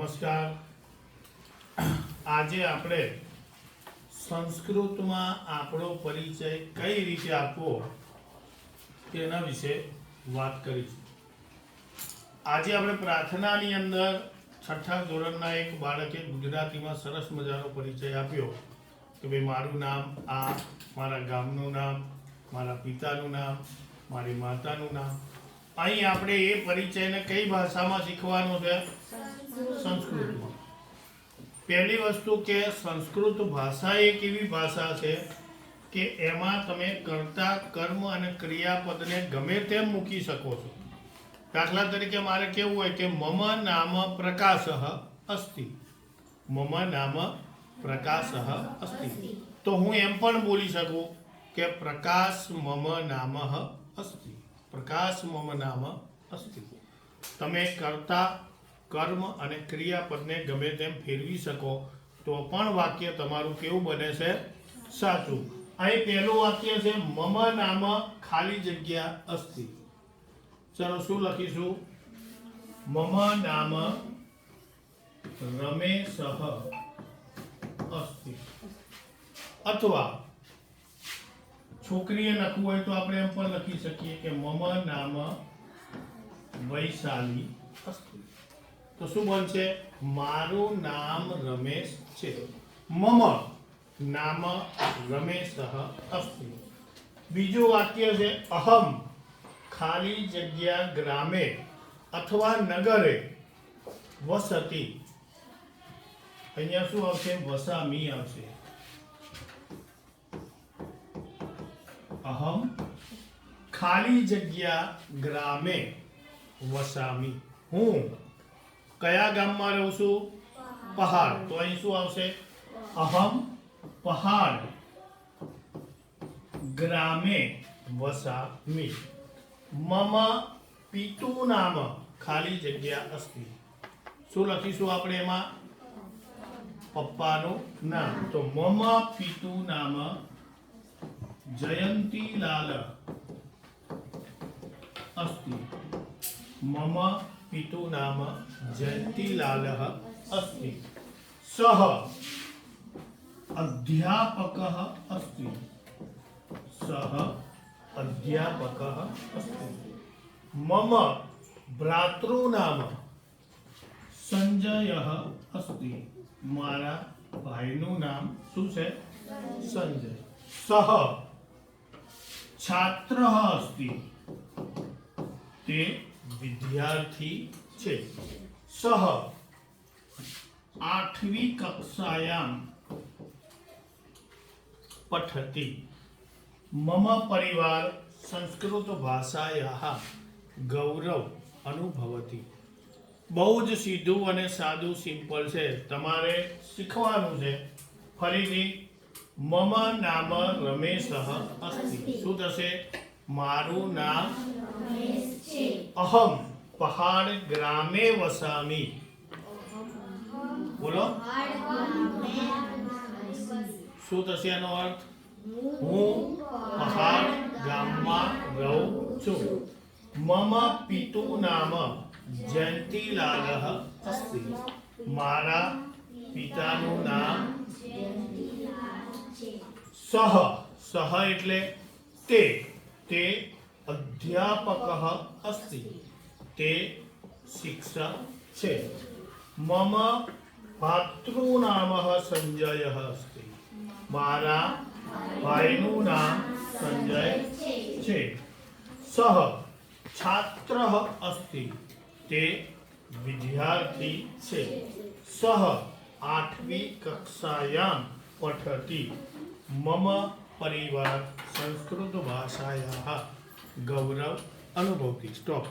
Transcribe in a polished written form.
નમસ્કાર. આજે આપણે સંસ્કૃતમાં આપણો પરિચય કઈ રીતે આપવો તેના વિશે વાત કરીશું. આજે આપણે પ્રાર્થનાની અંદર છઠ્ઠા ધોરણના એક બાળકે ગુજરાતીમાં સરસ મજાનો પરિચય આપ્યો કે ભાઈ મારું નામ આ, મારા ગામનું નામ, મારા પિતાનું નામ, મારી માતાનું નામ. અહીં આપણે એ પરિચયને કઈ ભાષામાં શીખવાનો છે? સંસ્કૃતમાં. પહેલી વસ્તુ કે સંસ્કૃત ભાષા એક એવી ભાષા છે કે એમાં તમે કર્તા, કર્મ અને ક્રિયાપદને ગમે તેમ મૂકી શકો છો. દાખલા તરીકે મારે કેવું હોય કે મમ નામ પ્રકાશઃ અસ્તિ, મમ નામ પ્રકાશઃ અસ્તિ, તો હું એમ પણ બોલી શકું કે પ્રકાશ મમ નામ અસ્તિ, પ્રકાશ મમ નામ અસ્તિ. તમે કર્તા, કર્મ અને ક્રિયાપદને ગમે તેમ ફેરવી શકો તો પણ વાક્ય તમારું કેવું બને છે? સાચું. અહીં પહેલું વાક્ય છે મમ નામ ખાલી જગ્યા અસ્તિ. ચલો શું લખીશું? મમ નામ રમેશઃ અસ્તિ. અથવા છોકરીએ લખવું હોય તો આપણે એમ પણ લખી શકીએ કે મમ નામ વૈશાલી અસ્તિ. તો શું બનશે? મારું નામ રમેશ છે. મમ નામ રમેશઃ અસ્તિ. બીજું વાક્ય છે અહમ ખાલી જગ્યા ગ્રામે અથવા નગરે વસતી. અહીંયા શું આવશે? વસામી આવશે. અહમ ખાલી જગ્યા ગ્રામે વસામી. હું કયા ગામમાં રહું છું? પહાડ. તો અહીં શું આવશે? અહમ પહાડ ગ્રામે વસામી. મમ પિતુ નામ ખાલી જગ્યા અસ્તિ. શું લખીશું આપણે એમાં? પપ્પાનું નામ. તો મમ પિતુ નામ જયંતીલાલ અસ્તિ. મમ પિતુ નામ જયંતીલાલ અસ્તિ. સહ અધ્યાપક અસ્તિ. સહ અધ્યાપક અસ્તિ. મમ ભ્રાતૃનામ સંજય અસ્તિ. મારા ભાઈનું નામ શું છે? સંજય. સહ છાત્ર અસ્તિ. તે વિદ્યાર્થી છે. સહ 8મી કક્ષાયામ પઠતિ. મમ પરિવાર સંસ્કૃત ભાષાયાઃ ગૌરવ અનુભવતિ. બહુ જ સીધું અને સાદું સિમ્પલ છે, તમારે શીખવાનું છે. ફરીથી મમ નામ રમેશઃ અસ્તિ. શું થશે? મારું નામ અહમ પહાડ ગ્રામે વસામી. બોલો શું થશે એનો અર્થ? હું પહાડ ગામમાં રહું છું. મમ પિતુ નામ જયંતીલાલ અસ્તિ. મારા પિતાનું નામ સહ. સહ એટલે તે. તે અધ્યાપક અસ્તિ. તે શિક્ષક છે. મમ ભાતૃનામ સંજય અસ્તિ. મારા ભાઈનું નામ સંજય છે. સહ છાત્ર અસ્તિ. તે વિદ્યાર્થી છે. સહ 8મી કક્ષાયામ પઠતિ. મમ પરિવાર સંસ્કૃત ભાષાયાઃ ગૌરવ અનુભવતિ. સ્ટોપ.